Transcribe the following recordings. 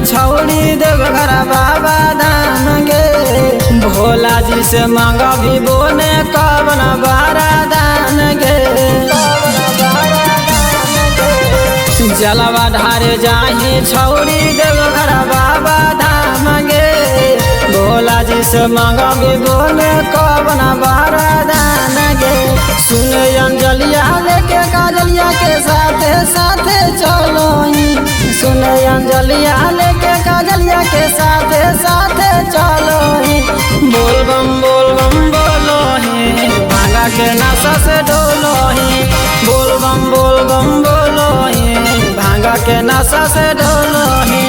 जाही छौड़ी देवघर बाबा धाम गे। भोला जी से मांगा भी बोने कवन बारादान गे। जलवा ढारे जाही छौड़ी देवघर बाबा धाम गे। भोला जी से मांगा भी बोने कवन बारादान गे। सुन अंजलिया लेके काजलिया के साथे साथे चलो ही। सुन अंजलिया लेके काजलिया के साथे साथे चलो ही। बोल बम बोलो ही, भांगा के नशा से डोलो ही। बोल बम बोलो ही, भांगा के नशा से डोलो ही।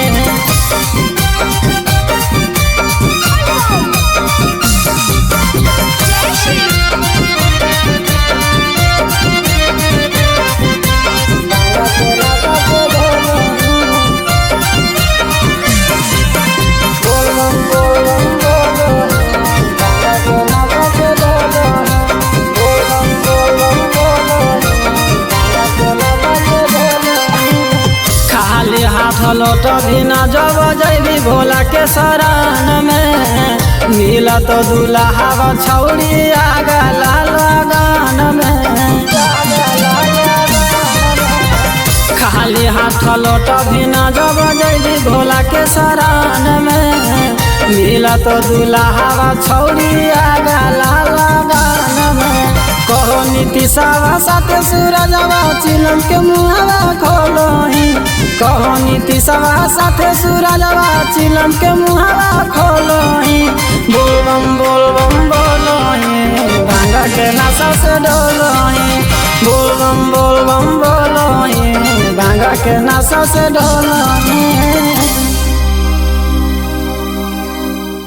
लोट भी न जब जैबी भोला के शरण में। मिला तो दुल्हा छौड़ी आगा लगन में। खाली हाथ लोट भी न जब जैबी भोला के शरण में। मिला तो दुल्हा छौड़ी आगा लगन में। कहो नीतीशवा साथे सूरजवा चिलम के मुहावा खोलो ही। कहो नीतीशवा साथे सूरजवा चिलम के मुहावा खोलो ही। बोल बम बोलो ही, भांगा के नशा से डोलो ही। बोल बम बोलो ही, भांगा के नशा से डोलो ही।